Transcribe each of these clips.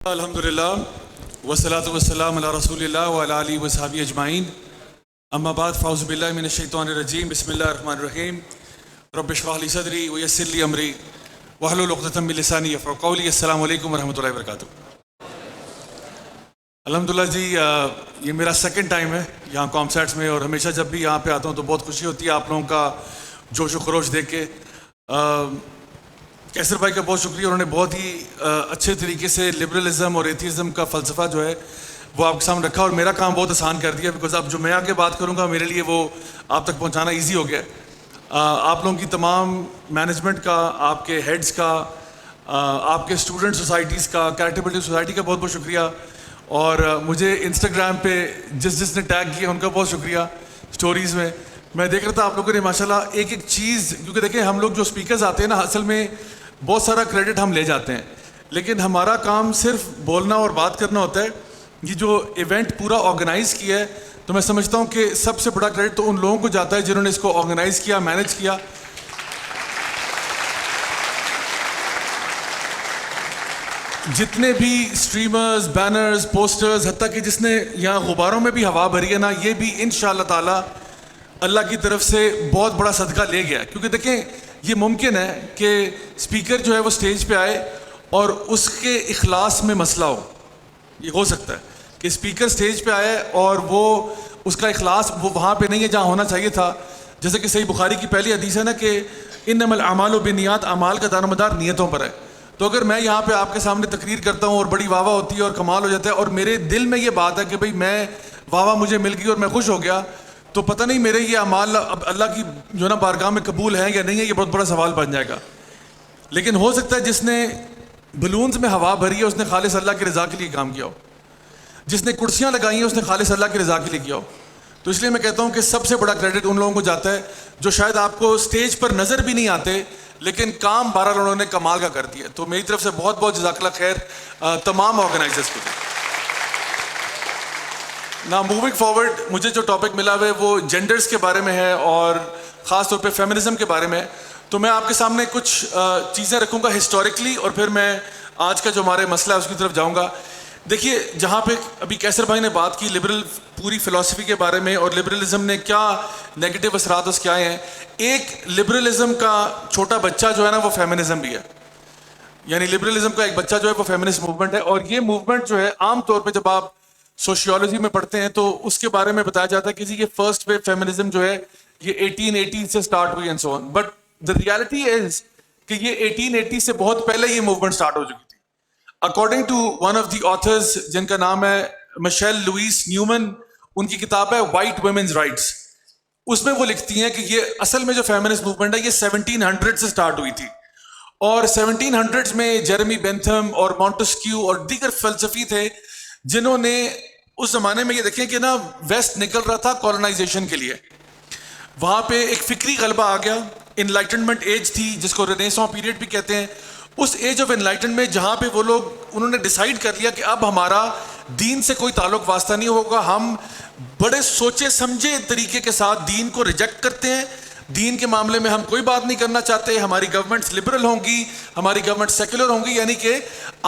الحمدللہ والصلاۃ والسلام علی رسول اللہ وعلی آلہ وصحبہ اجمعین، اما بعد فاعوذ باللہ من الشیطان الرجیم، بسم اللہ الرحمن الرحیم۔ رب اشرح لی صدری ویسر لی امری واحلل عقدۃ من لسانی یفقہوا قولی۔ السلام علیکم ورحمۃ اللہ وبرکاتہ۔ الحمدللہ جی، یہ میرا سیکنڈ ٹائم ہے یہاں کامسیٹس میں، اور ہمیشہ جب بھی یہاں پہ آتا ہوں تو بہت خوشی ہوتی ہے آپ لوگوں کا جوش و خروش دیکھ کے۔ کیسر بھائی کا بہت شکریہ، انہوں نے بہت ہی اچھے طریقے سے لبرلزم اور ایتھیزم کا فلسفہ جو ہے وہ آپ کے سامنے رکھا، اور میرا کام بہت آسان کر دیا، بیکاز اب جو میں آ کے بات کروں گا میرے لیے وہ آپ تک پہنچانا ایزی ہو گیا۔ آپ لوگوں کی تمام مینجمنٹ کا، آپ کے ہیڈز کا، آپ کے اسٹوڈنٹ سوسائٹیز کا، کریٹیبلٹی سوسائٹی کا بہت بہت شکریہ، اور مجھے انسٹاگرام پہ جس نے ٹیگ کیا ان کا بہت شکریہ۔ اسٹوریز میں دیکھ رہا تھا آپ لوگوں نے ماشاءاللہ ایک ایک چیز، کیونکہ دیکھیں ہم لوگ جو اسپیکرز آتے ہیں نا، اصل میں بہت سارا کریڈٹ ہم لے جاتے ہیں، لیکن ہمارا کام صرف بولنا اور بات کرنا ہوتا ہے۔ یہ جو ایونٹ پورا آرگنائز کیا ہے تو میں سمجھتا ہوں کہ سب سے بڑا کریڈٹ تو ان لوگوں کو جاتا ہے جنہوں نے اس کو آرگنائز کیا، مینیج کیا۔ جتنے بھی اسٹریمرز، بینرز، پوسٹرز، حتیٰ کہ جس نے یہاں غباروں میں بھی ہوا بھری ہے نا، یہ بھی انشاءاللہ تعالی اللہ کی طرف سے بہت بڑا صدقہ لے گیا، کیونکہ دیکھیں یہ ممکن ہے کہ اسپیکر جو ہے وہ سٹیج پہ آئے اور اس کے اخلاص میں مسئلہ ہو۔ یہ ہو سکتا ہے کہ اسپیکر سٹیج پہ آئے اور وہ اس کا اخلاص وہ وہاں پہ نہیں ہے جہاں ہونا چاہیے تھا، جیسے کہ صحیح بخاری کی پہلی حدیث ہے نا کہ انما الاعمال بالنیات، اعمال کا دار و مدار نیتوں پر ہے۔ تو اگر میں یہاں پہ آپ کے سامنے تقریر کرتا ہوں اور بڑی واہ واہ ہوتی ہے اور کمال ہو جاتا ہے، اور میرے دل میں یہ بات ہے کہ بھئی میں واہ واہ مجھے مل گئی اور میں خوش ہو گیا، تو پتہ نہیں میرے یہ اعمال اب اللہ کی جو نا بارگاہ میں قبول ہیں یا نہیں ہے، یہ بہت بڑا سوال بن جائے گا۔ لیکن ہو سکتا ہے جس نے بلونز میں ہوا بھری ہے اس نے خالص اللہ کی رضا کے لیے کام کیا ہو، جس نے کرسیاں لگائی ہیں اس نے خالص اللہ کی رضا کے لیے کیا ہو۔ تو اس لیے میں کہتا ہوں کہ سب سے بڑا کریڈٹ ان لوگوں کو جاتا ہے جو شاید آپ کو اسٹیج پر نظر بھی نہیں آتے، لیکن کام بہرحال انہوں نے کمال کا کر دیا۔ تو میری طرف سے بہت بہت جزاک اللہ خیر تمام آرگنائزرز کو۔ نا موونگ فارورڈ، مجھے جو ٹاپک ملا ہے وہ جینڈرز کے بارے میں ہے، اور خاص طور پہ فیمنزم کے بارے میں۔ تو میں آپ کے سامنے کچھ چیزیں رکھوں گا ہسٹوریکلی، اور پھر میں آج کا جو ہمارے مسئلہ ہے اس کی طرف جاؤں گا۔ دیکھیے، جہاں پہ ابھی کیسر بھائی نے بات کی لبرل پوری فلسفی کے بارے میں، اور لبرلزم نے کیا نیگیٹو اثرات اس کے آئے ہیں، ایک لبرلزم کا چھوٹا بچہ جو ہے نا وہ فیمنزم بھی ہے، یعنی لبرلزم کا ایک بچہ جو ہے وہ فیمنسٹ موومنٹ ہے۔ اور یہ موومنٹ جو ہے عام طور پہ جب آپ سوشیولوجی میں پڑھتے ہیں تو اس کے بارے میں بتایا جاتا ہے کہ یہ فرسٹ ویو فیمنزم جو ہے یہ 1880 سے سٹارٹ ہوئی and so on, but the reality is کہ یہ 1880 سے بہت پہلے یہ موومنٹ سٹارٹ ہو چکی تھی۔ According to one of the authors جن کا نام ہے مشیل لوئس نیومن، ان کی کتاب ہے وائٹ ویمنز رائٹس، اس میں وہ لکھتی ہیں کہ یہ اصل میں جو فیمنسٹ موومنٹ ہے یہ 1700 سے سٹارٹ ہوئی تھی، اور 1700 میں جیرمی بینتھم اور مونٹسکیو اور دیگر فلسفی تھے جنہوں نے اس زمانے میں یہ دیکھیں کہ نا ویسٹ نکل رہا تھا کولونائزیشن کے لیے، وہاں پہ ایک فکری غلبہ آ گیا، انلائٹنمنٹ ایج تھی جس کو رینیساں پیریڈ بھی کہتے ہیں۔ اس ایج آف انلائٹنمنٹ جہاں پہ وہ لوگ انہوں نے ڈیسائیڈ کر لیا کہ اب ہمارا دین سے کوئی تعلق واسطہ نہیں ہوگا، ہم بڑے سوچے سمجھے طریقے کے ساتھ دین کو ریجیکٹ کرتے ہیں، دین کے معاملے میں ہم کوئی بات نہیں کرنا چاہتے، ہماری گورنمنٹس لبرل ہوں گی، ہماری گورنمنٹ سیکولر ہوں گی، یعنی کہ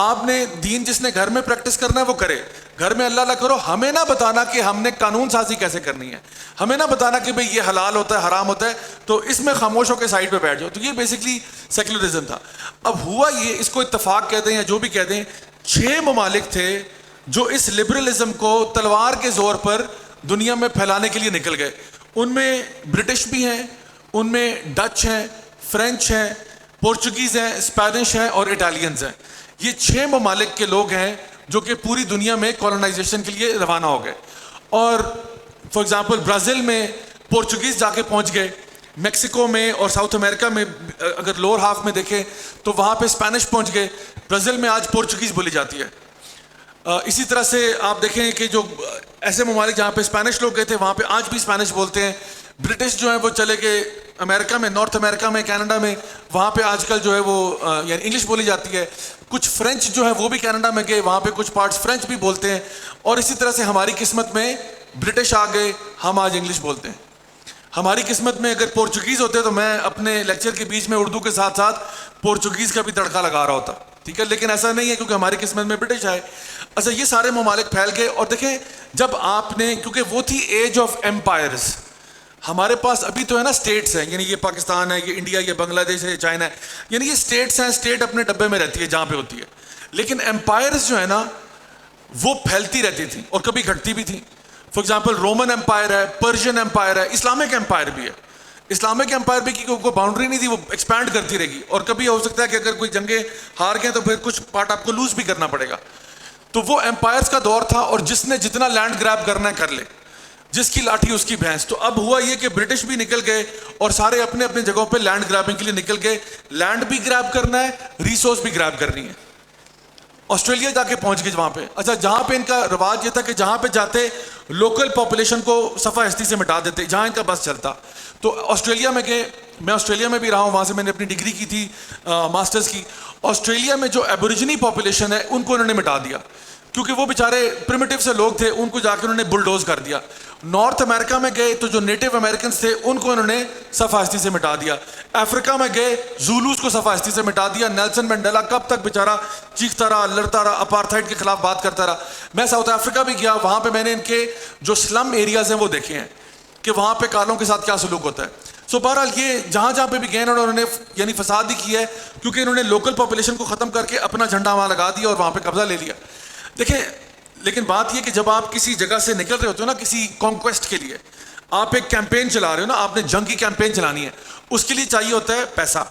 آپ نے دین جس نے گھر میں پریکٹس کرنا ہے وہ کرے، گھر میں اللہ نہ کرو، ہمیں نہ بتانا کہ ہم نے قانون سازی کیسے کرنی ہے، ہمیں نہ بتانا کہ بھئی یہ حلال ہوتا ہے حرام ہوتا ہے، تو اس میں خاموش ہو کے سائڈ پہ بیٹھ جاؤ۔ تو یہ بیسکلی سیکولرزم تھا۔ اب ہوا یہ، اس کو اتفاق کہتے ہیں یا جو بھی کہتے ہیں، 6 ممالک تھے جو اس لبرلزم کو تلوار کے زور پر دنیا میں پھیلانے کے لیے نکل گئے۔ ان میں برٹش بھی ہیں، ان میں ڈچ ہیں، فرینچ ہیں، پورچوگیز ہیں، اسپینش ہیں اور اٹالینز ہیں۔ یہ 6 ممالک کے لوگ ہیں جو کہ پوری دنیا میں کولونائزیشن کے لیے روانہ ہو گئے۔ اور فار ایگزامپل برازیل میں پورچوگیز جا کے پہنچ گئے، میکسیکو میں اور ساؤتھ امریکہ میں اگر لوور ہاف میں دیکھیں تو وہاں پہ اسپینش پہنچ گئے، برازیل میں آج پورچوگیز بولی جاتی ہے۔ اسی طرح سے آپ دیکھیں کہ جو ایسے ممالک جہاں پہ اسپینش لوگ گئے تھے وہاں پہ آج بھی اسپینش بولتے ہیں۔ برٹش جو ہیں وہ چلے گئے امریکہ میں، نارتھ امریکہ میں، کینیڈا میں، وہاں پہ آج کل جو ہے وہ یعنی انگلش بولی جاتی ہے۔ کچھ فرینچ جو ہے وہ بھی کینیڈا میں گئے، وہاں پہ کچھ پارٹس فرینچ بھی بولتے ہیں۔ اور اسی طرح سے ہماری قسمت میں برٹش آ گئے، ہم آج انگلش بولتے ہیں۔ ہماری قسمت میں اگر پورچوگیز ہوتے تو میں اپنے لیکچر کے بیچ میں اردو کے ساتھ ساتھ پورچوگیز کا بھی تڑکا لگا رہا ہوتا۔ ٹھیک ہے, لیکن ایسا نہیں ہے کیونکہ ہماری قسمت میں برٹش آئے. اچھا یہ سارے ممالک پھیل گئے, اور دیکھیں جب آپ نے, کیونکہ وہ تھی ایج آف ایمپائرز, ہمارے پاس ابھی تو ہے نا اسٹیٹس ہیں, یعنی یہ پاکستان ہے, یہ انڈیا, یہ بنگلہ دیش ہے, یہ چائنا ہے, یعنی یہ اسٹیٹس ہیں, اسٹیٹ اپنے ڈبے میں رہتی ہے جہاں پہ ہوتی ہے. لیکن ایمپائرز جو ہے نا وہ پھیلتی رہتی تھیں اور کبھی گھٹتی بھی تھیں. فار ایگزامپل رومن امپائر ہے, پرشین امپائر ہے, اسلامک امپائر بھی ہے. اسلامک امپائر بھی کی کوئی باؤنڈری نہیں تھی, وہ ایکسپینڈ کرتی رہے گی, اور کبھی ہو سکتا ہے کہ اگر کوئی جنگیں ہار گئے تو پھر کچھ پارٹ آپ کو لوز بھی کرنا پڑے گا. تو وہ امپائرز کا دور تھا, اور جس نے جتنا لینڈ گریب کرنا ہے کر لے, جس کی لاٹھی اس کی بھینس. تو اب ہوا یہ کہ برٹش بھی نکل گئے اور سارے اپنے اپنے جگہوں پہ لینڈ گریبنگ کے لیے نکل گئے. لینڈ بھی گریب کرنا ہے, ریسورس بھی گریب کرنی ہے. آسٹریلیا جا کے پہنچ گئے وہاں پہ. اچھا جہاں پہ ان کا رواج یہ تھا کہ جہاں پہ جاتے لوکل پاپولیشن کو صفحہ ہستی سے مٹا دیتے جہاں ان کا بس چلتا. تو آسٹریلیا میں گئے, میں آسٹریلیا میں بھی رہا ہوں, وہاں سے میں نے اپنی ڈگری کی تھی, ماسٹرز کی. آسٹریلیا میں جو ایبوریجنی پاپولیشن ہے ان کو انہوں نے مٹا دیا, کیونکہ وہ بیچارے پریمیٹیو سے لوگ تھے, ان کو جا کے انہوں نے بلڈوز کر دیا. نارتھ امریکہ میں گئے تو جو نیٹو امریکنز تھے ان کو انہوں نے صفحہ ہستی سے مٹا دیا. افریقہ میں گئے, زولوز کو صفحہ ہستی سے مٹا دیا. نیلسن منڈیلا کب تک بیچارہ چیختا رہا, لڑتا رہا, اپارتھائڈ کے خلاف بات کرتا رہا. میں ساؤتھ افریقہ بھی گیا, وہاں پہ میں نے ان کے جو سلم ایریاز ہیں وہ دیکھے ہیں کہ وہاں پہ کالوں کے ساتھ کیا سلوک ہوتا ہے. سو بہرحال یہ جہاں جہاں پہ بھی گئے انہوں نے یعنی فساد ہی کیا ہے, کیونکہ انہوں نے لوکل پاپولیشن کو ختم کر کے اپنا جھنڈا وہاں لگا دیا اور وہاں پہ قبضہ لے لیا. دیکھیں لیکن بات یہ کہ جب آپ کسی جگہ سے نکل رہے ہوتے ہو نا کسی کانکویسٹ کے لیے, آپ ایک کیمپین چلا رہے ہو نا, آپ نے جنگ کی کیمپین چلانی ہے, اس کے لیے چاہیے ہوتا ہے پیسہ.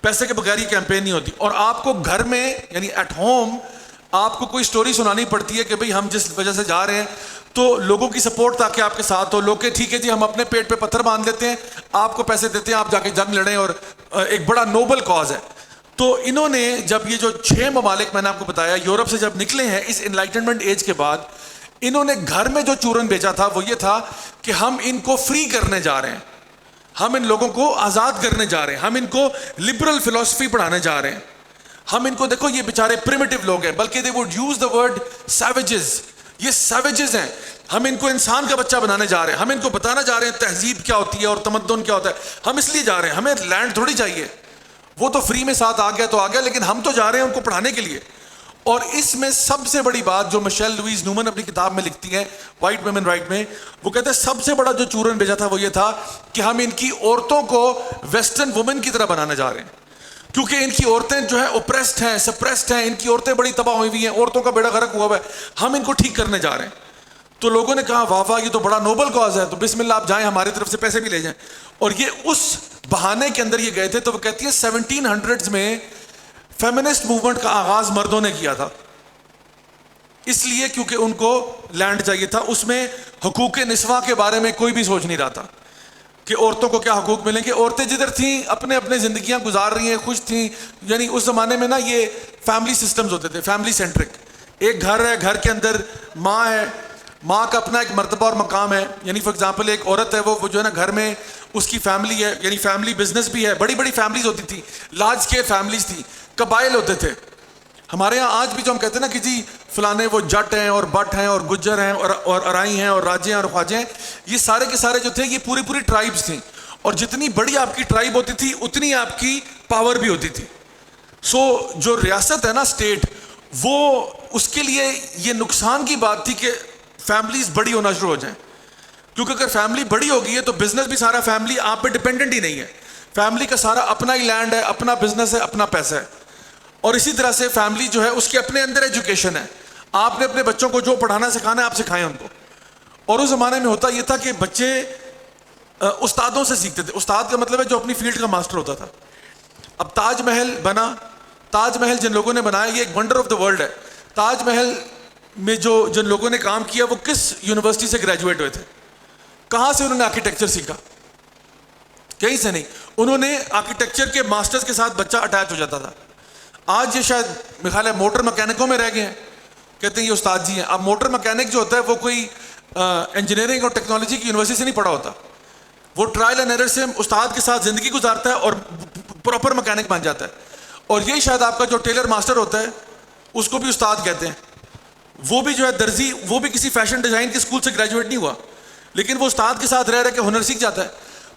پیسے کے بغیر یہ کیمپین نہیں ہوتی. اور آپ کو گھر میں یعنی ایٹ ہوم آپ کو کوئی سٹوری سنانی پڑتی ہے کہ بھئی ہم جس وجہ سے جا رہے ہیں تو لوگوں کی سپورٹ تاکہ آپ کے ساتھ ہو. لوگ کہ ٹھیک ہے جی ہم اپنے پیٹ پہ پتھر باندھ لیتے ہیں, آپ کو پیسے دیتے ہیں, آپ جا کے جنگ لڑیں, اور ایک بڑا نوبل کاز ہے. تو انہوں نے جب یہ جو 6 ممالک میں نے آپ کو بتایا یورپ سے جب نکلے ہیں اس انلائٹنمنٹ ایج کے بعد, انہوں نے گھر میں جو چورن بیچا تھا وہ یہ تھا کہ ہم ان کو فری کرنے جا رہے ہیں, ہم ان لوگوں کو آزاد کرنے جا رہے ہیں, ہم ان کو لبرل فلسفی پڑھانے جا رہے ہیں, ہم ان کو دیکھو یہ بیچارے پریمیٹیو لوگ ہیں, بلکہ they would use the word سیویجز, یہ سیویجز ہیں, ہم ان کو انسان کا بچہ بنانے جا رہے ہیں, ہم ان کو بتانا جا رہے ہیں تہذیب کیا ہوتی ہے اور تمدن کیا ہوتا ہے. ہم اس لیے جا رہے ہیں, ہمیں لینڈ تھوڑی چاہیے, وہ تو فری میں ساتھ آ گیا تو آ گیا, لیکن ہم تو جا رہے ہیں ان کو پڑھانے کے لیے. اور اس میں سب سے بڑی بات جو مشیل لوئیز نومن اپنی کتاب میں لکھتی ہیں وائٹ ویمن رائٹ میں, وہ کہتے ہیں سب سے بڑا جو چورن بھیجا تھا وہ یہ تھا کہ ہم ان کی عورتوں کو ویسٹرن وومن کی طرح بنانا جا رہے ہیں, کیونکہ ان کی عورتیں جو ہیں اوپریسڈ ہیں, سپریسڈ ہیں, ان کی عورتیں بڑی تباہ ہوئی ہوئی ہیں, عورتوں کا بیڑا غرق ہوا ہوا ہے, ہم ان کو ٹھیک کرنے جا رہے ہیں. تو لوگوں نے کہا واہ واہ یہ تو بڑا نوبل کاز ہے, تو بسم اللہ آپ جائیں, ہماری طرف سے پیسے بھی لے جائیں. اور یہ اس بہانے کے اندر یہ گئے تھے. تو وہ کہتی ہے 1700s میں فیمنسٹ موومنٹ کا آغاز مردوں نے کیا تھا, اس لیے کیونکہ ان کو لینڈ چاہیے تھا. اس میں حقوق نسواں کے بارے میں کوئی بھی سوچ نہیں رہا تھا کہ عورتوں کو کیا حقوق ملیں گے. عورتیں جدھر تھیں اپنے اپنے زندگیاں گزار رہی ہیں, خوش تھیں. یعنی اس زمانے میں نا یہ فیملی سسٹمز ہوتے تھے, فیملی سینٹرک. ایک گھر ہے, گھر کے اندر ماں ہے, ماں کا اپنا ایک مرتبہ اور مقام ہے. یعنی فار ایگزامپل ایک عورت ہے, وہ جو ہے نا گھر میں اس کی فیملی ہے, یعنی فیملی بزنس بھی ہے. بڑی بڑی فیملیز ہوتی تھی, لارج اسکیل فیملیز تھی, قبائل ہوتے تھے. ہمارے یہاں آج بھی جو ہم کہتے ہیں نا کہ جی فلانے وہ جٹ ہیں اور بٹ ہیں اور گجر ہیں اور ارائی ہیں اور راجے ہیں اور خواجے ہیں, یہ سارے کے سارے جو تھے یہ پوری پوری ٹرائبس تھیں. اور جتنی بڑی آپ کی ٹرائب ہوتی تھی اتنی آپ کی پاور بھی ہوتی تھی. سو جو ریاست ہے نا اسٹیٹ, وہ اس کے لیے یہ نقصان کی بات تھی کہ فیملیز بڑی ہونا شروع ہو جائیں, کیونکہ اگر فیملی بڑی ہوگی ہے تو بزنس بھی سارا فیملی آپ پہ ڈپینڈنٹ ہی نہیں ہے. فیملی کا سارا اپنا ہی لینڈ ہے, اپنا بزنس ہے, اپنا پیسہ ہے. اور اسی طرح سے فیملی جو ہے اس کے اپنے اندر ایجوکیشن ہے, آپ نے اپنے بچوں کو جو پڑھانا سکھانا ہے آپ سکھائیں ان کو. اور اس زمانے میں ہوتا یہ تھا کہ بچے استادوں سے سیکھتے تھے. استاد کا مطلب ہے جو اپنی فیلڈ کا ماسٹر ہوتا تھا. اب تاج محل بنا, تاج محل جن لوگوں نے بنایا یہ ایک ونڈر آف دا ورلڈ ہے. تاج محل میں جو جن لوگوں نے کام کیا وہ کس یونیورسٹی سے گریجویٹ ہوئے تھے, کہاں سے انہوں نے آرکیٹیکچر سیکھا؟ کہیں سے نہیں. انہوں نے آرکیٹیکچر کے ماسٹرز کے ساتھ بچہ اٹیچ ہو جاتا تھا. آج یہ شاید میرے خیال ہے موٹر مکینکوں میں رہ گئے ہیں, کہتے ہیں یہ استاد جی ہیں. اب موٹر مکینک جو ہوتا ہے وہ کوئی انجینئرنگ اور ٹیکنالوجی کی یونیورسٹی سے نہیں پڑھا ہوتا, وہ ٹرائل اینڈ ایرر سے استاد کے ساتھ زندگی گزارتا ہے اور پراپر مکینک بن جاتا ہے. اور یہی شاید آپ کا جو ٹیلر ماسٹر ہوتا ہے اس کو بھی استاد کہتے ہیں. وہ بھی جو ہے درزی, وہ بھی کسی فیشن ڈیزائن کے اسکول سے گریجویٹ نہیں ہوا, لیکن وہ استاد کے ساتھ رہ رہ کے ہنر سیکھ جاتا ہے.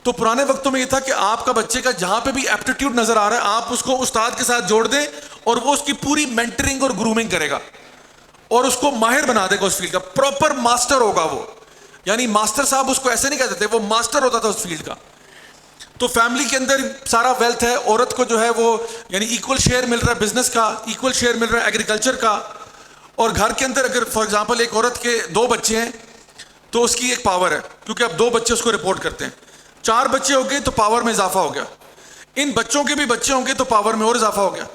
تو پرانے وقتوں میں یہ تھا کہ آپ کا بچے کا جہاں پہ بھی ایپٹیٹیوڈ نظر آ رہا ہے آپ اس کو استاد کے ساتھ جوڑ دیں اور وہ اس کی پوری مینٹرنگ اور گرومنگ کرے گا اور اس کو ماہر بنا دے گا اس فیلڈ کا, پراپر ماسٹر ہوگا وہ. یعنی ماسٹر صاحب اس کو ایسے نہیں کہتے تھے, وہ ماسٹر ہوتا تھا اس فیلڈ کا. تو فیملی کے اندر سارا ویلتھ ہے, عورت کو جو ہے وہ یعنی ایکول شیئر مل رہا ہے بزنس کا, ایکول شیئر مل رہا ہے ایگریکلچر کا. اور گھر کے اندر اگر فار ایگزامپل ایک عورت کے 2 بچے ہیں تو اس کی ایک پاور ہے, کیونکہ اب 2 بچے اس کو رپورٹ کرتے ہیں. 4 بچے ہو گئے تو پاور میں اضافہ ہو گیا, ان بچوں کے بھی بچے ہوں گے تو پاور میں اور اضافہ ہو گیا.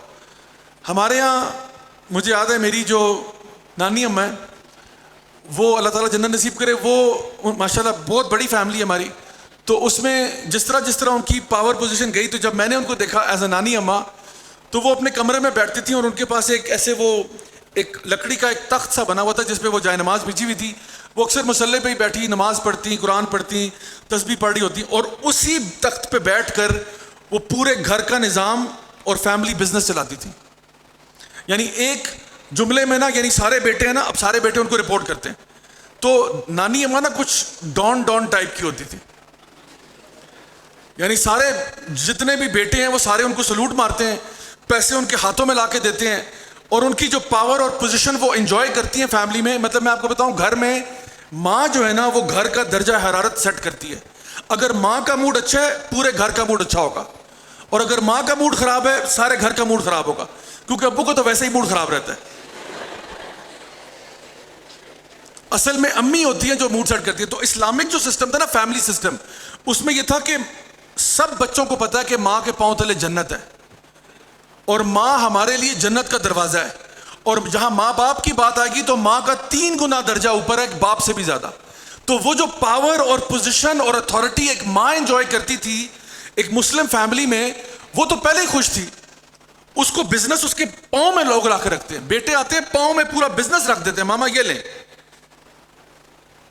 ہمارے یہاں مجھے یاد ہے میری جو نانی اماں ہے, وہ اللہ تعالیٰ جنت نصیب کرے, وہ ماشاءاللہ بہت بڑی فیملی ہے ہماری. تو اس میں جس طرح ان کی پاور پوزیشن گئی, تو جب میں نے ان کو دیکھا ایز اے نانی اماں, تو وہ اپنے کمرے میں بیٹھتی تھیں اور ان کے پاس ایک ایسے وہ ایک لکڑی کا ایک تخت سا بنا ہوا تھا جس پہ وہ جائے نماز بچھی ہوئی تھی. وہ اکثر مصلے پہ ہی بیٹھی نماز پڑھتی, قرآن پڑھتی, تسبیح پڑھ رہی ہوتی, اور اسی تخت پہ بیٹھ کر وہ پورے گھر کا نظام اور فیملی بزنس چلاتی تھی. یعنی ایک جملے میں نا, یعنی سارے بیٹے ہیں نا, اب سارے بیٹے ان کو رپورٹ کرتے ہیں. تو نانی اماں نا کچھ ڈان ٹائپ کی ہوتی تھی, یعنی سارے جتنے بھی بیٹے ہیں وہ سارے ان کو سلوٹ مارتے ہیں, پیسے ان کے ہاتھوں میں لا کے دیتے ہیں, اور ان کی جو پاور اور پوزیشن وہ انجوائے کرتی ہیں فیملی میں. مطلب میں آپ کو بتاؤں, گھر میں ماں جو ہے نا وہ گھر کا درجہ حرارت سیٹ کرتی ہے. اگر ماں کا موڈ اچھا ہے پورے گھر کا موڈ اچھا ہوگا, اور اگر ماں کا موڈ خراب ہے سارے گھر کا موڈ خراب ہوگا, کیونکہ ابو کو تو ویسے ہی موڈ خراب رہتا ہے. اصل میں امی ہوتی ہیں جو موڈ سیٹ کرتی ہے. تو اسلامک جو سسٹم تھا نا, فیملی سسٹم, اس میں یہ تھا کہ سب بچوں کو پتا ہے کہ ماں کے پاؤں تلے جنت ہے, اور ماں ہمارے لیے جنت کا دروازہ ہے. اور جہاں ماں باپ کی بات آئے گی تو ماں کا 3 گنا درجہ اوپر ہے باپ سے بھی زیادہ. تو وہ جو پاور اور پوزیشن اور اتھارٹی ایک ماں انجوائے کرتی تھی ایک مسلم فیملی میں, وہ تو پہلے ہی خوش تھی. اس کو بزنس اس کے پاؤں میں لوگ لا کے رکھتے ہیں, بیٹے آتے ہیں پاؤں میں پورا بزنس رکھ دیتے ہیں, ماما یہ لیں.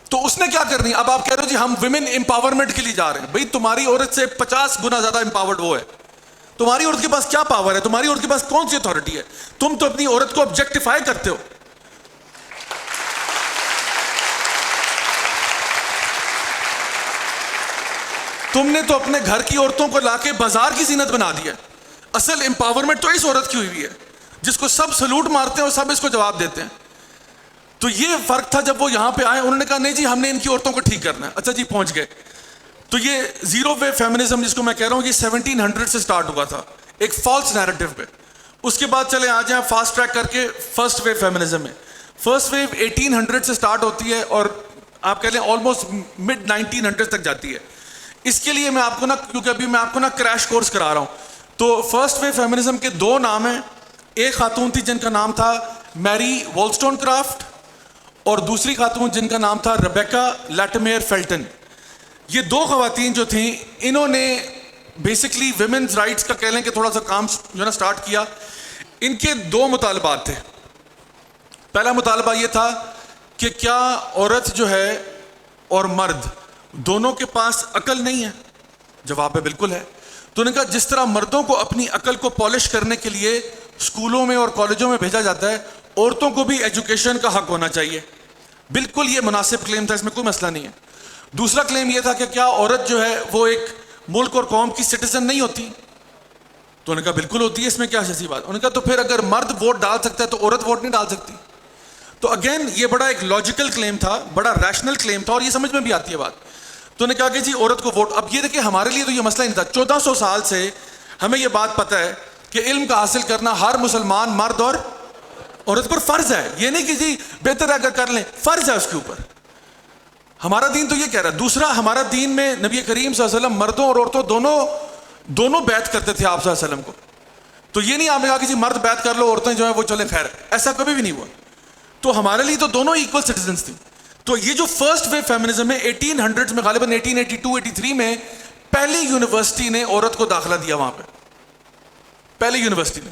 تو اس نے کیا کرنی, اب آپ کہہ رہے ہو جی ہم ویمن امپاورمنٹ کے لیے جا رہے ہیں. بھائی تمہاری عورت سے 50 گنا زیادہ امپاورڈ وہ ہے. تمہاری عورت کے پاس کیا پاور ہے, تمہاری عورت کے پاس کون سی اتھارٹی ہے؟ تم تو اپنی عورت کو آبجیکٹیفائی کرتے ہو. تم نے تو اپنے گھر کی عورتوں کو لا کے بازار کی زینت بنا دی ہے. اصل امپاورمنٹ تو اس عورت کی ہوئی ہے جس کو سب سلوٹ مارتے ہیں اور سب اس کو جواب دیتے ہیں. تو یہ فرق تھا جب وہ یہاں پہ آئے, انہوں نے کہا نہیں جی ہم نے ان کی عورتوں کو ٹھیک کرنا ہے. اچھا جی پہنچ گئے. تو یہ زیرو وے فیمنزم جس کو میں کہہ رہا ہوں, یہ 1700 سے سٹارٹ ہوا تھا ایک فالس نیریٹو پہ. اس کے بعد چلے آ جائیں فاسٹ ٹریک کر کے فرسٹ ویو فیمنزم میں. فرسٹ ویو 1800 سے سٹارٹ ہوتی ہے اور آپ کہہ لیں آلموسٹ مڈ 1900 تک جاتی ہے. اس کے لیے میں آپ کو نا, کیونکہ ابھی میں آپ کو نا کریش کورس کرا رہا ہوں, تو فرسٹ ویو فیمنزم کے 2 نام ہیں. ایک خاتون تھی جن کا نام تھا میری وولسٹون کرافٹ, اور دوسری خاتون جن کا نام تھا ریبیکا لیٹیمیر فیلٹن. یہ 2 خواتین جو تھیں, انہوں نے بیسکلی ویمنز رائٹس کا کہہ لیں کہ تھوڑا سا کام جو نا سٹارٹ کیا. ان کے 2 مطالبات تھے. پہلا مطالبہ یہ تھا کہ کیا عورت جو ہے اور مرد دونوں کے پاس عقل نہیں ہے؟ جواب ہے بالکل ہے. تو انہوں نے کہا جس طرح مردوں کو اپنی عقل کو پالش کرنے کے لیے اسکولوں میں اور کالجوں میں بھیجا جاتا ہے, عورتوں کو بھی ایجوکیشن کا حق ہونا چاہیے. بالکل یہ مناسب کلیم تھا, اس میں کوئی مسئلہ نہیں ہے. دوسرا کلیم یہ تھا کہ کیا عورت جو ہے وہ ایک ملک اور قوم کی سٹیزن نہیں ہوتی؟ تو انہوں نے کہا بالکل ہوتی ہے, اس میں کیا ایسی بات. انہوں نے کہا تو پھر اگر مرد ووٹ ڈال سکتا ہے تو عورت ووٹ نہیں ڈال سکتی. تو اگین یہ بڑا ایک لاجیکل کلیم تھا, بڑا ریشنل کلیم تھا, اور یہ سمجھ میں بھی آتی ہے بات. تو انہوں نے کہا کہ جی عورت کو ووٹ. اب یہ دیکھیں ہمارے لیے تو یہ مسئلہ نہیں تھا. 1400 سال سے ہمیں یہ بات پتہ ہے کہ علم کا حاصل کرنا ہر مسلمان مرد اور عورت پر فرض ہے. یہ نہیں کہ جی بہتر ہے اگر کر لیں, فرض ہے اس کے اوپر. ہمارا دین تو یہ کہہ رہا ہے. دوسرا, ہمارا دین میں نبی کریم صلی اللہ علیہ وسلم مردوں اور عورتوں دونوں بیعت کرتے تھے آپ صلی اللہ علیہ وسلم کو. تو یہ نہیں آپ نے کہا کہ جی مرد بیعت کر لو, عورتیں جو ہیں وہ چلیں, خیر ایسا کبھی بھی نہیں ہوا. تو ہمارے لیے تو دونوں ایکول سٹیزنس تھیں. تو یہ جو فرسٹ ویو فیمنزم ہے 1800 میں, غالباً 1882-83 میں پہلی یونیورسٹی نے عورت کو داخلہ دیا وہاں پہ, پہلی یونیورسٹی نے.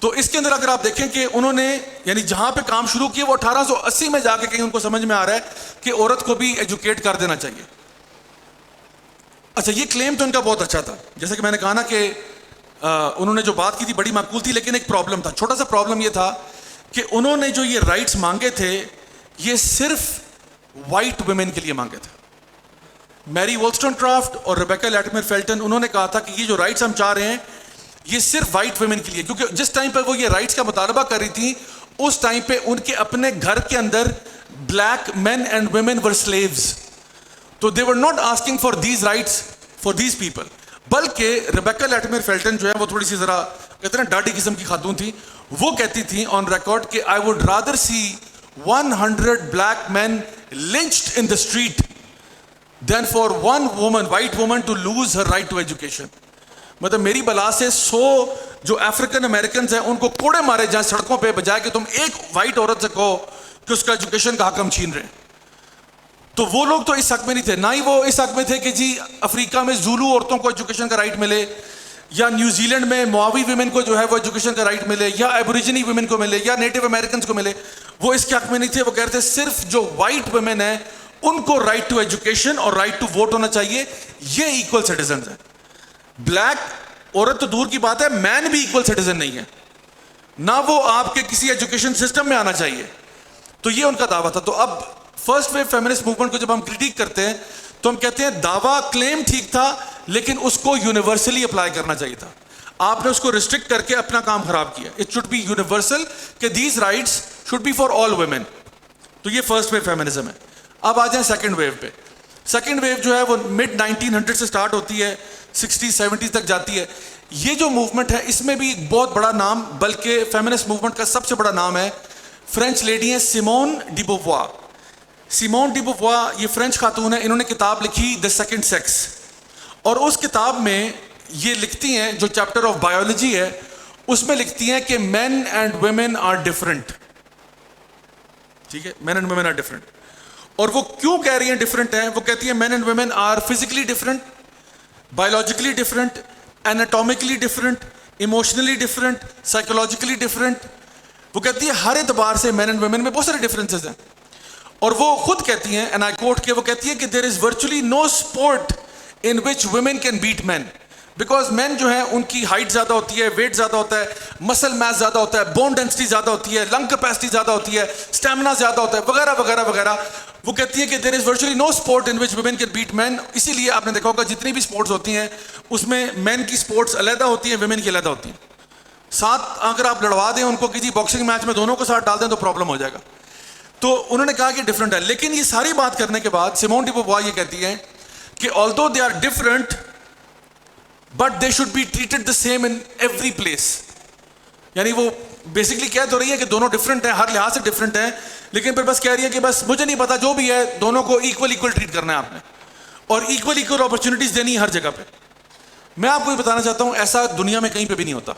تو اس کے اندر اگر آپ دیکھیں کہ انہوں نے یعنی جہاں پہ کام شروع کیا وہ 1880 میں جا کے کہیں ان کو سمجھ میں آ رہا ہے کہ عورت کو بھی ایجوکیٹ کر دینا چاہیے. اچھا یہ کلیم تو ان کا بہت اچھا تھا, جیسے کہ میں نے کہا نا کہ انہوں نے جو بات کی تھی بڑی معقول تھی, لیکن ایک پرابلم تھا. چھوٹا سا پرابلم یہ تھا کہ انہوں نے جو یہ رائٹس مانگے تھے یہ صرف وائٹ ویمن کے لیے مانگے تھے. میری وولسٹون کرافٹ اور ریبیکا لیٹیمیر فیلٹن, انہوں نے کہا تھا کہ یہ جو رائٹس ہم چاہ رہے ہیں یہ صرف وائٹ ویمن کے لیے, کیونکہ جس ٹائم پہ وہ یہ رائٹس کا مطالبہ کر رہی تھی اس ٹائم پہ ان کے اپنے گھر کے اندر black men and women were slaves. تو they were not asking for these rights for these people. بلکہ ریبیکا لیٹمر فیلٹن جو ہے وہ تھوڑی سی ذرا کہتے ہیں ڈاڈی قسم کی خاتون تھی, وہ کہتی تھی آن ریکارڈ کہ I would rather see 100 black men lynched in the street than for one woman, white woman, to lose her right to education. مطلب میری بلا سے 100 جو افریقن امریکنز ہیں ان کو کوڑے مارے جائیں سڑکوں پہ, بجائے کہ تم ایک وائٹ عورت سے کہو کہ اس کا ایجوکیشن کا حق ہم چھین رہے ہیں. تو وہ لوگ تو اس حق میں نہیں تھے, نہ ہی وہ اس حق میں تھے کہ جی افریقہ میں زولو عورتوں کو ایجوکیشن کا رائٹ ملے, یا نیوزی لینڈ میں مواوی ویمن کو جو ہے وہ ایجوکیشن کا رائٹ ملے, یا ایبوریجنی ویمن کو ملے, یا نیٹو امریکنز کو ملے. وہ اس کے حق میں نہیں تھے. وہ کہتے ہیں صرف جو وائٹ ویمن ہیں ان کو رائٹ ٹو ایجوکیشن اور رائٹ ٹو ووٹ ہونا چاہیے, یہ ایکول سٹیزنز ہیں. بلیک عورت تو دور کی بات ہے, مین بھی ایکول سٹیزن نہیں ہے, نہ وہ آپ کے کسی ایجوکیشن سسٹم میں آنا چاہیے. تو یہ ان کا دعویٰ تھا. تو اب فرسٹ ویو فیمنسٹ موومنٹ کو جب ہم کریٹیک کرتے ہیں تو ہم کہتے ہیں دعویٰ کلیم ٹھیک تھا, لیکن اس کو یونیورسلی اپلائی کرنا چاہیے تھا. آپ نے اس کو ریسٹرکٹ کر کے اپنا کام خراب کیا. اٹ شوڈ بی یونیورسل کہ these rights should be for all women. تو یہ فرسٹ ویو فیمنزم ہے. اب آ جائیں سیکنڈ ویو پہ. سیکنڈ ویو جو ہے وہ مڈ 1900 سے سٹارٹ ہوتی ہے, 60-70 تک جاتی ہے. یہ جو موومنٹ ہے اس میں بھی ایک بہت بڑا نام, بلکہ فیمنسٹ موومنٹ کا سب سے بڑا نام ہے, فرینچ لیڈی ہیں سیمون ڈی بووار. سیمون ڈی بووار یہ فرینچ خاتون ہے, انہوں نے کتاب لکھی دا سیکنڈ سیکس, اور اس کتاب میں یہ لکھتی ہیں, جو چیپٹر آف بایولوجی ہے اس میں لکھتی ہیں کہ men and women are different. ٹھیک ہے, مین اینڈ ویمن آر ڈفرنٹ. اور وہ کیوں کہہ رہی ہیں ڈفرنٹ ہیں؟ وہ کہتی ہیں men and women are physically different, biologically different, anatomically different, emotionally different, psychologically different. وہ کہتی ہے ہر اعتبار سے مین اینڈ ویمن میں بہت سارے ڈفرینسز ہیں. اور وہ خود کہتی ہیں, اینڈ آئی کوٹ, کہ وہ کہتی ہیں کہ there is virtually no sport in which women can beat men, because men جو ہیں ان کی ہائٹ زیادہ ہوتی ہے, ویٹ زیادہ ہوتا ہے, مسل میس زیادہ ہوتا ہے, بون ڈینسٹی زیادہ ہوتی ہے, لنگ کیپیسٹی زیادہ ہوتی ہے, اسٹیمنا زیادہ ہوتا ہے, وغیرہ وغیرہ وغیرہ. وہ کہتی ہے کہ there is virtually no sport in which women can beat men. اسی لیے آپ نے دیکھا ہوگا جتنی بھی اسپورٹس ہوتی ہیں اس میں مین کی اسپورٹس علیحدہ ہوتی ہیں, ویمن کی علیحدہ ہوتی ہیں. ساتھ اگر آپ لڑوا دیں ان کو کہ جی باکسنگ میچ میں دونوں کو ساتھ ڈال دیں تو پرابلم ہو جائے گا. تو انہوں نے کہا کہ ڈفرنٹ ہے. لیکن یہ ساری بات کرنے کے بعد سیمون ڈی بووار یہ کہتی ہیں کہ although they are different but they should be treated the same in every place. یعنی وہ بیسکلی کہہ تو رہی ہے کہ دونوں ڈفرنٹ ہیں, ہر لحاظ سے ڈفرنٹ ہیں, لیکن پھر بس کہہ رہی ہے کہ بس مجھے نہیں پتا, جو بھی ہے دونوں کو ایکول ٹریٹ کرنا ہے آپ نے, اور ایکول اپرچونیٹیز دینی ہے ہر جگہ پہ. میں آپ کو یہ بتانا چاہتا ہوں ایسا دنیا میں کہیں پہ بھی نہیں ہوتا.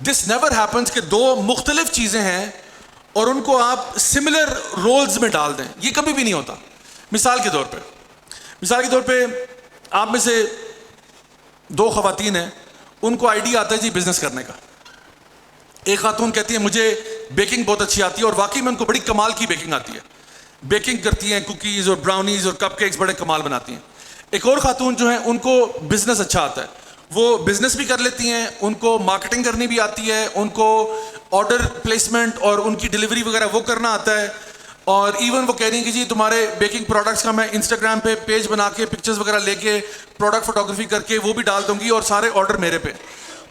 دس نیور ہیپنس کہ دو مختلف چیزیں ہیں اور ان کو آپ سملر رولز میں ڈال دیں, یہ کبھی بھی نہیں ہوتا. مثال کے طور پہ آپ میں سے 2 خواتین ہیں, ان کو آئیڈیا آتا ہے جی بزنس کرنے کا. ایک خاتون کہتی ہے مجھے بیکنگ بہت اچھی آتی ہے, اور واقعی میں ان کو بڑی کمال کی بیکنگ آتی ہے, بیکنگ کرتی ہیں, کوکیز اور براؤنیز اور کپ کیکس بڑے کمال بناتی ہیں. ایک اور خاتون جو ہیں ان کو بزنس اچھا آتا ہے, وہ بزنس بھی کر لیتی ہیں, ان کو مارکیٹنگ کرنی بھی آتی ہے, ان کو آرڈر پلیسمنٹ اور ان کی ڈلیوری وغیرہ وہ کرنا آتا ہے, اور ایون وہ کہہ رہی ہیں کہ جی تمہارے بیکنگ پروڈکٹس کا میں انسٹاگرام پہ پیج بنا کے پکچرز وغیرہ لے کے پروڈکٹ فوٹوگرافی کر کے وہ بھی ڈال دوں گی, اور سارے آرڈر میرے پہ.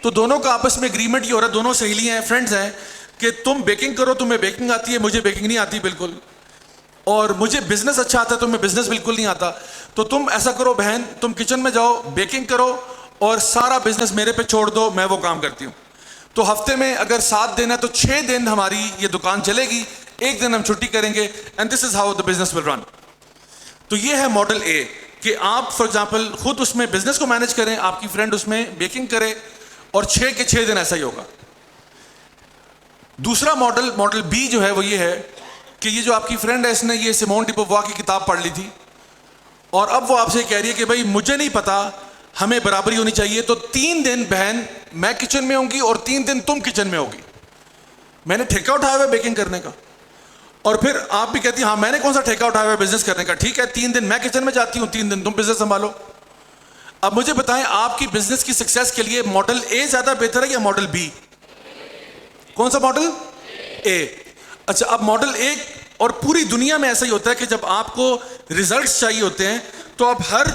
تو دونوں کا آپس میں اگریمنٹ یہ ہو رہا ہے, دونوں سہیلیاں ہیں, فرینڈز ہیں, کہ تم بیکنگ کرو, تمہیں بیکنگ آتی ہے, مجھے بیکنگ نہیں آتی بالکل, اور مجھے بزنس اچھا آتا ہے, تمہیں بزنس بالکل نہیں آتا. تو تم ایسا کرو بہن, تم کچن میں جاؤ, بیکنگ کرو, اور سارا بزنس میرے پہ چھوڑ دو, میں وہ کام کرتی ہوں. تو ہفتے میں اگر 7 دن ہے تو 6 دن ہماری یہ دکان چلے گی, 1 دن ہم چھٹی کریں گے, and this is how the business will run. تو یہ ہے ماڈل اے, کہ آپ فار ایگزامپل خود اس میں بزنس کو مینیج کریں, آپ کی فرینڈ اس میں بیکنگ کرے, اور 6 کے 6 دن ایسا ہی ہوگا. دوسرا ماڈل بی جو ہے وہ یہ ہے کہ یہ جو آپ کی فرینڈ ہے اس نے یہ سیمون ڈی بووار کی کتاب پڑھ لی تھی, اور اب وہ آپ سے کہہ رہی ہے کہ بھائی مجھے نہیں پتا, ہمیں برابری ہونی چاہیے. تو 3 دن بہن میں کچن میں ہوں گی اور 3 دن تم کچن میں ہوگی. میں نے ٹھیکہ اٹھایا ہوا ہے بیکنگ کرنے کا, اور پھر آپ بھی کہتی ہیں ہاں میں نے کون سا ٹھیکہ اٹھایا ہوا ہے بزنس کرنے کا. ٹھیک ہے 3 دن میں کچن میں جاتی ہوں, 3 دن تم بزنس سنبھالو. اب مجھے بتائیں آپ کی بزنس کی سکسیس کے لیے ماڈل اے زیادہ بہتر ہے یا ماڈل بی؟ کون سا ماڈل؟ اے. اچھا اب ماڈل اے, اور پوری دنیا میں ایسا ہی ہوتا ہے کہ جب آپ کو ریزلٹس چاہیے ہوتے ہیں تو آپ ہر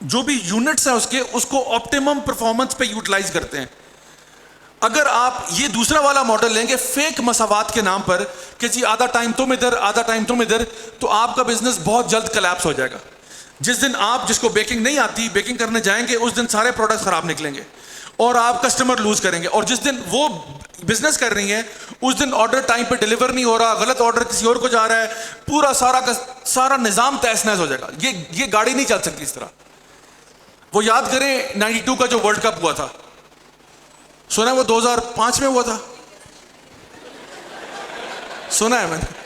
جو بھی یونٹس ہیں اس کو آپٹیمم پرفارمنس پہ یوٹیلائز کرتے ہیں. اگر آپ یہ دوسرا والا ماڈل لیں گے فیک مساوات کے نام پر کہ جی آدھا ٹائم تم ادھر آدھا ٹائم تم ادھر, تو آپ کا بزنس بہت جلد کلیپس ہو جائے گا. جس دن آپ جس کو بیکنگ نہیں آتی بیکنگ کرنے جائیں گے اس دن سارے پروڈکٹس خراب نکلیں گے اور آپ کسٹمر لوز کریں گے. اور جس دن وہ بزنس کر رہی ہیں اس دن آرڈر ٹائم پہ ڈلیور نہیں ہو رہا, غلط آرڈر کسی اور کو جا رہا ہے, پورا سارا نظام تہس نہس ہو جائے گا. یہ گاڑی نہیں چل سکتی اس طرح. وہ یاد کریں 92 کا جو ورلڈ کپ ہوا تھا, سنا ہے وہ 2005 میں ہوا تھا, سنا ہے میں نے.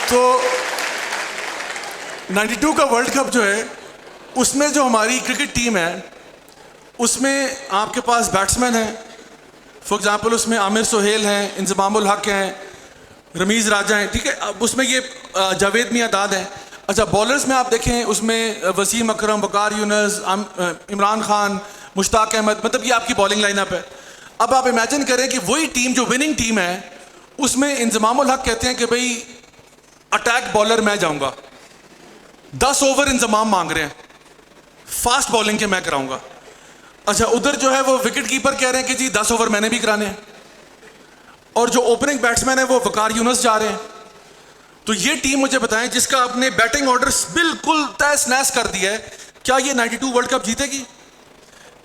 تو 92 کا ورلڈ کپ جو ہے اس میں جو ہماری کرکٹ ٹیم ہے اس میں آپ کے پاس بیٹسمین ہیں, فار ایگزامپل اس میں عامر سہیل ہیں, انضمام الحق ہیں, رمیز راجہ ہیں, ٹھیک ہے. اب اس میں یہ جاوید میاں داد ہیں. اچھا بالرز میں آپ دیکھیں اس میں وسیم اکرم, وقار یونس, عمران خان, مشتاق احمد, مطلب یہ آپ کی بالنگ لائن اپ ہے. اب آپ امیجن کریں کہ وہی ٹیم جو وننگ ٹیم ہے اس میں انضمام الحق کہتے ہیں کہ بھائی اٹیک بالر میں جاؤں گا, 10 اوور انضمام مانگ رہے ہیں, فاسٹ بالنگ کے میں کراؤں گا. اچھا ادھر جو ہے وہ وکٹ کیپر کہہ رہے ہیں کہ جی 10 اوور میں نے بھی کرانے ہیں, اور جو اوپننگ بیٹسمین ہے وہ وقار یونس جا رہے ہیں. تو یہ ٹیم مجھے بتائیں جس کا اپنے بیٹنگ آرڈر بالکل تہس نہس کر دیا ہے, کیا یہ 92 ورلڈ کپ جیتے گی؟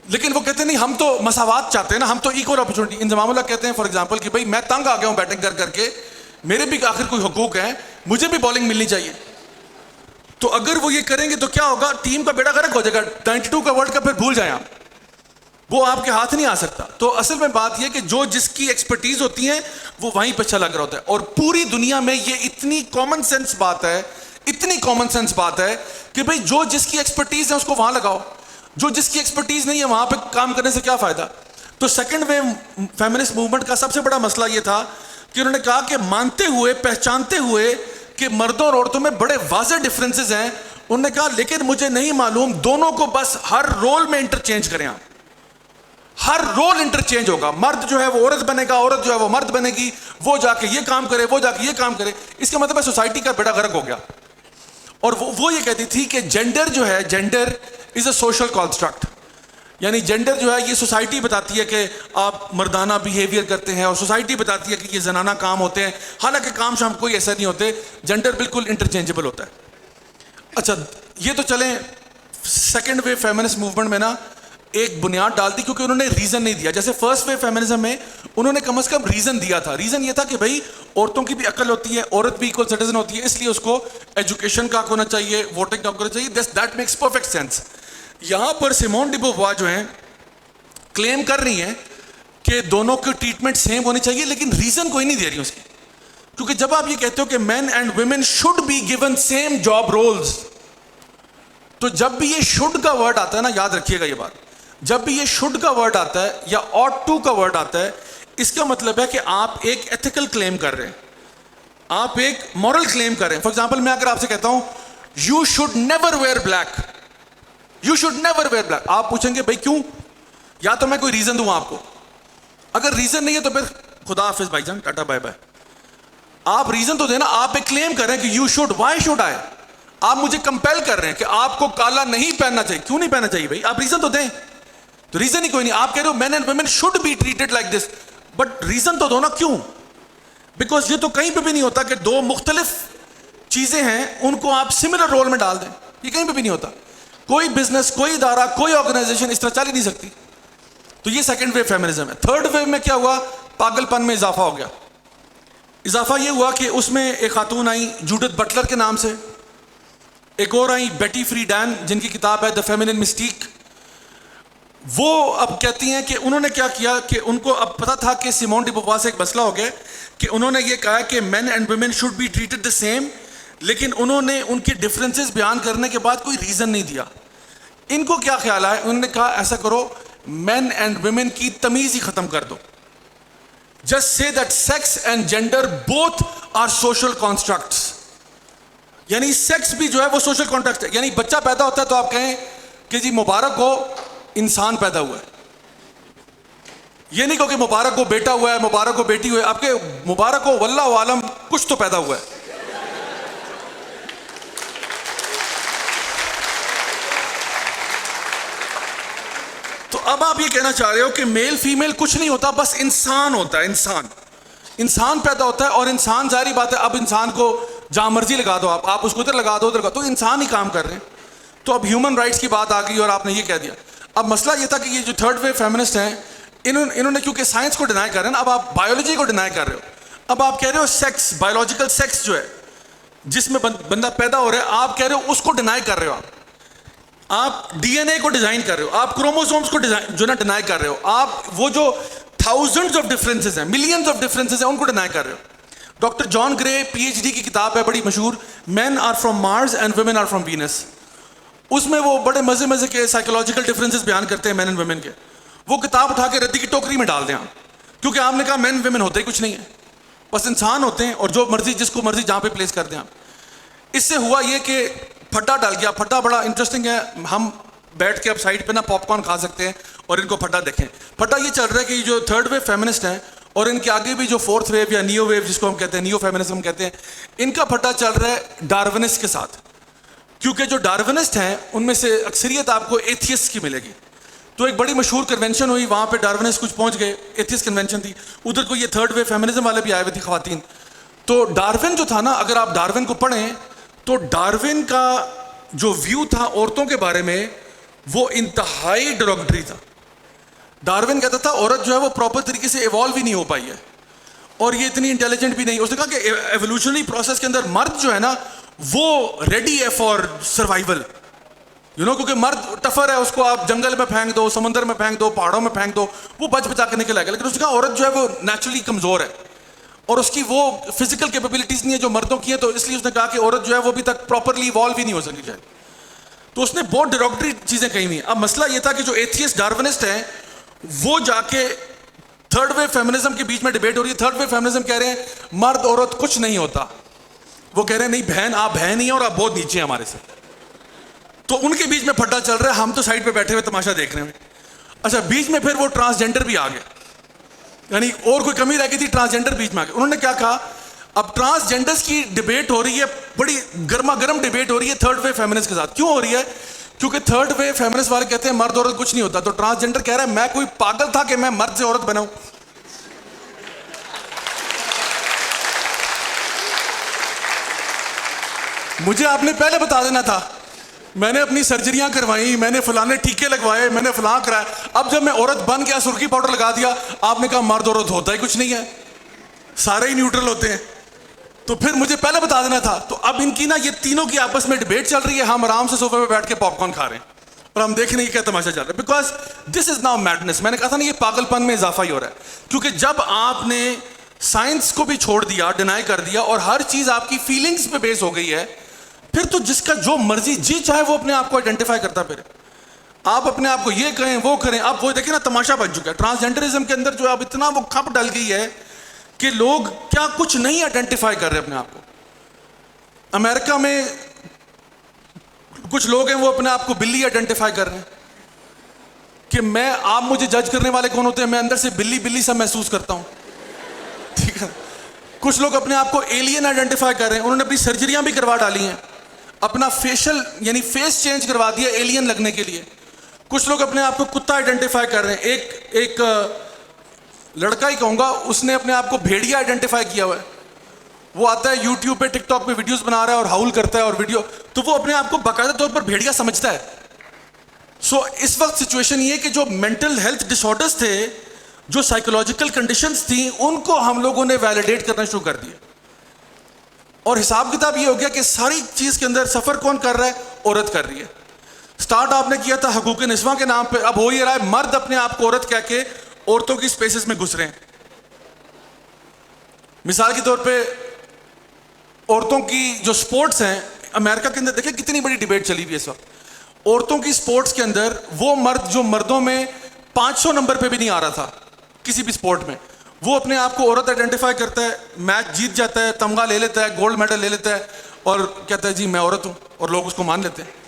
لیکن وہ کہتے ہیں نہیں ہم تو مساوات چاہتے ہیں نا, ہم تو ایکول اپرچونٹی. انضمام اللہ کہتے ہیں فار ایگزامپل کہ بھائی میں تنگ آ گیا ہوں بیٹنگ کر کر کے, میرے بھی آخر کوئی حقوق ہیں, مجھے بھی بالنگ ملنی چاہیے. تو اگر وہ یہ کریں گے تو کیا ہوگا, ٹیم کا بیڑا غرق ہو جائے گا. 92 کا ورلڈ کپ پھر بھول جائیں آپ, وہ آپ کے ہاتھ نہیں آ سکتا. تو اصل میں بات یہ کہ جو جس کی ایکسپرٹیز ہوتی ہے وہ وہیں پہ اچھا لگ رہا ہوتا ہے. اور پوری دنیا میں یہ اتنی کامن سینس بات ہے, اتنی کامن سینس بات ہے کہ بھئی جو جس کی ایکسپرٹیز ہے اس کو وہاں لگاؤ, جو جس کی ایکسپرٹیز نہیں ہے وہاں پہ کام کرنے سے کیا فائدہ. تو سیکنڈ ویو فیمنسٹ موومنٹ کا سب سے بڑا مسئلہ یہ تھا کہ انہوں نے کہا کہ مانتے ہوئے پہچانتے ہوئے کہ مردوں اور عورتوں میں بڑے واضح ڈفرینسز ہیں, انہوں نے کہا لیکن مجھے نہیں معلوم, دونوں کو بس ہر رول میں انٹرچینج کریں آپ, ہر رول انٹرچینج ہوگا. مرد جو ہے وہ عورت بنے گا, عورت جو ہے وہ مرد بنے گی, وہ جا کے یہ کام کرے, وہ جا کے یہ کام کرے. اس کا مطلب ہے سوسائٹی کا بیڑا غرق ہو گیا. اور وہ یہ کہتی تھی کہ جینڈر جو ہے, gender is a social construct, یعنی جینڈر جو ہے یہ سوسائٹی بتاتی ہے کہ آپ مردانہ بیہیویئر کرتے ہیں, اور سوسائٹی بتاتی ہے کہ یہ زنانہ کام ہوتے ہیں, حالانکہ کام شام کوئی ایسا نہیں ہوتے. جینڈر بالکل انٹرچینجبل ہوتا ہے. اچھا یہ تو چلیں سیکنڈ ویو فیمنسٹ موومنٹ میں نا ایک بنیاد ڈال دی, کیونکہ انہوں نے ریزن نہیں دیا. جیسے فرسٹ ویو فیمنزم میں انہوں نے کم از کم ریزن دیا تھا. ریزن یہ تھا کہ بھائی عورتوں کی بھی عقل ہوتی ہے, عورت بھی ایکول سٹیزن ہوتی ہے, اس لیے اس کو ایجوکیشن کا حق ہونا چاہیے, ووٹنگ کا حق ہونا چاہیے. That makes perfect sense. یہاں پر سیمون ڈی بووار جو ہیں کلیم کر رہی ہیں کہ دونوں کی ٹریٹمنٹ سیم ہونی چاہیے, لیکن ریزن کوئی نہیں دے رہی اس کی. کیونکہ جب آپ یہ کہتے ہو کہ men and women should be given same job roles, تو جب بھی یہ شوڈ کا ورڈ آتا ہے نا, یاد رکھیے گا یہ بات, جب بھی یہ شوڈ کا ورڈ آتا ہے یا ought to کا ورڈ آتا ہے, اس کا مطلب ہے کہ آپ ایک ایتھیکل کلیم کر رہے ہیں, آپ ایک مورل کلیم کر رہے ہیں. فار ایگزامپل میں اگر آپ سے کہتا ہوں you should never where black, you should never where black, آپ پوچھیں گے بھائی کیوں, یا تو میں کوئی ریزن دوں آپ کو. اگر ریزن نہیں ہے تو پھر خدا حافظ بھائی جان, ٹاٹا بائے بائے. آپ ریزن تو دینا, آپ ایک کلیم کر رہے ہیں کہ you should, why should I, آپ مجھے کمپیل کر رہے ہیں کہ آپ کو کالا نہیں پہننا چاہیے. کیوں نہیں پہننا چاہیے بھائی, آپ ریزن تو دیں. تو ریزن ہی کوئی نہیں, آپ کہہ رہے ہو men and women should be treated like this, but reason تو دو نا کیوں. بیکاز یہ تو کہیں پہ بھی نہیں ہوتا کہ دو مختلف چیزیں ہیں ان کو آپ سملر رول میں ڈال دیں, یہ کہیں پہ بھی نہیں ہوتا. کوئی بزنس, کوئی ادارہ, کوئی آرگنائزیشن اس طرح چل ہی نہیں سکتی. تو یہ سیکنڈ ویو فیمنزم ہے. تھرڈ ویو میں کیا ہوا, پاگل پن میں اضافہ ہو گیا. اضافہ یہ ہوا کہ اس میں ایک خاتون آئی جوڈتھ بٹلر کے نام سے, ایک اور آئی بیٹی فریڈان جن کی کتاب ہے دا فیمینن مسٹیک. وہ اب کہتی ہیں کہ انہوں نے کیا کیا کہ ان کو اب پتا تھا کہ سیمون ڈی بووار سے ایک مسئلہ ہو گیا کہ انہوں نے یہ کہا کہ men and women should be treated the same, لیکن انہوں نے ان کے ڈفرینسز بیان کرنے کے بعد کوئی ریزن نہیں دیا. ان کو کیا خیال آیا, انہوں نے کہا ایسا کرو مین اینڈ ویمن کی تمیز ہی ختم کر دو, just say that sex and gender both are social constructs. یعنی سیکس بھی جو ہے وہ سوشل کانٹریکٹ ہے. یعنی بچہ پیدا ہوتا ہے تو آپ کہیں کہ جی مبارک ہو انسان پیدا ہوا ہے, یہ نہیں کہو کہ مبارک ہو بیٹا ہوا ہے, مبارک ہو بیٹی ہوئے, آپ کے مبارک ہو واللہ عالم کچھ تو پیدا ہوا ہے. تو اب آپ یہ کہنا چاہ رہے ہو کہ میل فیمیل کچھ نہیں ہوتا, بس انسان ہوتا ہے, انسان پیدا ہوتا ہے, اور انسان ظاہری بات ہے اب انسان کو جہاں مرضی لگا دو, آپ اس کو ادھر لگا دو ادھر لگا دو, تو انسان ہی کام کر رہے ہیں. تو اب ہیومن رائٹس کی بات آ گئی اور آپ نے یہ کہہ دیا. اب مسئلہ یہ تھا کہ یہ جو تھرڈ ویو فیمنسٹ ہیں انہوں نے کیونکہ سائنس کو ڈینائی کر رہے ہیں نا, اب آپ بایولوجی کو ڈینائی کر رہے ہو. اب آپ کہہ رہے ہو سیکس, بایولوجیکل سیکس جو ہے جس میں بندہ پیدا ہو رہا ہے, آپ کہہ رہے ہو اس کو ڈینائی کر رہے ہو. آپ ڈی این اے کو ڈیزائن کر رہے ہو, آپ کروموسومز کو جو نا ڈینائی کر رہے ہو, آپ وہ جو تھاؤزنڈز آف ڈفرینسز ہیں, ملینز آف ڈفرینسز ہیں, ان کو ڈینائی کر رہے ہو. Doctor John Gray P H D کی کتاب ہے بڑی مشہور, men are from Mars and women are from Venus. اس میں وہ بڑے مزے کے سائیکولوجیکل ڈفرینسز بیان کرتے ہیں مین اینڈ ویمن کے. وہ کتاب اٹھا کے ردی کی ٹوکری میں ڈال دیں آپ, کیونکہ آپ نے کہا مین ویمن ہوتے ہی کچھ نہیں ہے, بس انسان ہوتے ہیں, اور جو مرضی جس کو مرضی جہاں پہ پلیس کر دیں آپ. اس سے ہوا یہ کہ پھٹا ڈال گیا. پھٹا بڑا انٹرسٹنگ ہے, ہم بیٹھ کے اب سائڈ پہ نا پاپ کارن کھا سکتے ہیں اور ان کو پھٹا دیکھیں. پھٹا یہ چل رہا ہے کہ جو تھرڈ ویو فیمنسٹ ہیں اور ان کے آگے بھی جو فورتھ ویو یا نیو ویو جس کو ہم کہتے ہیں, نیو فیمنزم کہتے ہیں, ان کا پھٹا چل رہا ہے ڈارونسٹ کے ساتھ. کیونکہ جو ڈارونسٹ ہیں ان میں سے اکثریت آپ کو ایتھیسٹ کی ملے گی. تو ایک بڑی مشہور کنونشن ہوئی, وہاں پہ ڈارونسٹ کچھ پہنچ گئے, ایتھیسٹ کنونشن تھی, ادھر کو یہ تھرڈ ویو فیمنزم والے بھی آئے ہوئے تھی خواتین. تو ڈارون جو تھا نا, اگر آپ ڈارون کو پڑھیں تو ڈارون کا جو ویو تھا عورتوں کے بارے میں وہ انتہائی ڈیروگیٹری تھا. ڈارون کہتا تھا عورت جو ہے وہ پراپر طریقے سے ایوالو ہی نہیں ہو پائی ہے اور یہ اتنی انٹیلیجنٹ بھی نہیں. اس نے کہا کہ ایوولوشنری پروسیس کے اندر مرد جو ہے نا وہ ریڈی ہے فار سروائیول, کیونکہ مرد ٹفر ہے, اس کو آپ جنگل میں پھینک دو, سمندر میں پھینک دو, پہاڑوں میں پھینک دو, وہ بچ بچا کے نکل آئے گا. لیکن اس نے کہا عورت جو ہے وہ نیچرلی کمزور ہے اور اس کی وہ فزیکل کیپیبلٹیز نہیں ہے جو مردوں کی ہے, تو اس لیے اس نے کہا کہ عورت جو ہے وہ ابھی تک پراپرلی ایوالو ہی نہیں ہو سکی شاید. تو اس نے بہت ڈیروگیٹری چیزیں کہی ہوئی. اب مسئلہ یہ تھا کہ جو ایتھیسٹ ڈارونسٹ ہیں وہ جا کے تھرڈ ویو فیمنزم کے بیچ میں ڈیبیٹ ہو رہی ہے. تھرڈ ویو فیمنزم کہہ رہے ہیں مرد عورت کچھ نہیں ہوتا, وہ کہہ رہے ہیں نہیں بہن, آپ بہن ہی ہیں اور آپ بہت نیچے ہیں ہمارے سے. تو ان کے بیچ میں پھٹا چل رہا ہے, ہم تو سائڈ پہ بیٹھے ہوئے تماشا دیکھ رہے ہیں. اچھا, بیچ میں پھر وہ ٹرانسجینڈر بھی آ گئے, یعنی اور کوئی کمی رہ گئی تھی, ٹرانسجینڈر بیچ میں آ گئے. انہوں نے کیا کہا, اب ٹرانسجینڈرز کی ڈیبیٹ ہو رہی ہے, بڑی گرما گرم ڈیبیٹ ہو رہی ہے تھرڈ ویو فیمنسٹ کے ساتھ. کیوں ہو رہی ہے؟ کیونکہ تھرڈ ویو فیمنسٹ والے کہتے ہیں مرد عورت کچھ نہیں ہوتا, تو ٹرانسجینڈر کہہ رہا ہے میں کوئی پاگل تھا کہ میں مرد سے عورت بناؤں. مجھے آپ نے پہلے بتا دینا تھا, میں نے اپنی سرجریاں کروائی, میں نے فلانے ٹیکے لگوائے, میں نے فلاں کرایا. اب جب میں عورت بن گیا, سرخی پاؤڈر لگا دیا, آپ نے کہا مرد عورت ہوتا ہی کچھ نہیں ہے, سارے ہی نیوٹرل ہوتے ہیں. تو پھر مجھے پہلے بتا دینا تھا. تو اب ان کی نا یہ تینوں کی آپس میں ڈیبیٹ چل رہی ہے, ہم آرام سے صوفے پہ بیٹھ کے پاپ کارن کھا رہے ہیں اور ہم دیکھ رہے ہیں کیا تماشا چل رہا ہے. Because this is now madness. میں نے کہا تھا نا یہ پاگل پن میں اضافہ ہی ہو رہا ہے, کیونکہ جب آپ نے سائنس کو بھی چھوڑ دیا, ڈینائی کر دیا, اور ہر چیز آپ کی فیلنگس پہ بیس ہو گئی ہے, پھر تو جس کا جو مرضی جی چاہے وہ اپنے آپ کو آئیڈینٹیفائی کرتا پھر. آپ اپنے آپ کو یہ کہیں وہ کریں. اب وہ دیکھیں نا تماشا بن چکا ہے ٹرانسجینڈرزم کے اندر, جو اب اتنا وہ کھپ ڈل گئی ہے کہ لوگ کیا کچھ نہیں آئیڈینٹیفائی کر رہے اپنے آپ کو. امریکہ میں کچھ لوگ ہیں وہ اپنے آپ کو بلی آئیڈینٹیفائی کر رہے ہیں کہ میں, آپ مجھے جج کرنے والے کون ہوتے ہیں, میں اندر سے بلی سا محسوس کرتا ہوں, ٹھیک ہے. کچھ لوگ اپنے آپ کو ایلین آئیڈینٹیفائی کر رہے ہیں, انہوں نے اپنی سرجریاں بھی کروا ڈالی ہیں, اپنا فیشل یعنی فیس چینج کروا دیا ایلین لگنے کے لیے. کچھ لوگ اپنے آپ کو کتا آئیڈینٹیفائی کر رہے ہیں. ایک لڑکا ہی کہوں گا, اس نے اپنے آپ کو بھیڑیا آئیڈینٹیفائی کیا ہوا ہے. وہ آتا ہے یوٹیوب پہ, ٹک ٹاک پہ ویڈیوز بنا رہا ہے اور ہاؤل کرتا ہے اور ویڈیو, تو وہ اپنے آپ کو باقاعدہ طور پر بھیڑیا سمجھتا ہے. سو اس وقت سچویشن یہ کہ جو مینٹل ہیلتھ ڈس آرڈرز تھے, جو سائیکولوجیکل کنڈیشنز تھیں, ان کو ہم لوگوں نے ویلیڈیٹ کرنا شروع کر دیا. اور حساب کتاب یہ ہو گیا کہ ساری چیز کے اندر سفر کون کر رہا ہے؟ عورت کر رہی ہے. سٹارٹ آپ نے کیا تھا حقوق نسواں کے نام پہ, اب ہو یہ رہا ہے مرد اپنے آپ کو عورت کہہ کے عورتوں کی سپیسز میں گھس رہے ہیں. مثال کے طور پہ عورتوں کی جو سپورٹس ہیں امریکہ کے اندر, دیکھیں کتنی بڑی ڈیبیٹ چلی ہوئی ہے اس وقت. عورتوں کی سپورٹس کے اندر وہ مرد جو مردوں میں 500 نمبر پہ بھی نہیں آ رہا تھا کسی بھی سپورٹ میں, وہ اپنے آپ کو عورت آئیڈینٹیفائی کرتا ہے, میچ جیت جاتا ہے, تمغہ لے لیتا ہے, گولڈ میڈل لے لیتا ہے, اور کہتا ہے جی میں عورت ہوں, اور لوگ اس کو مان لیتے ہیں.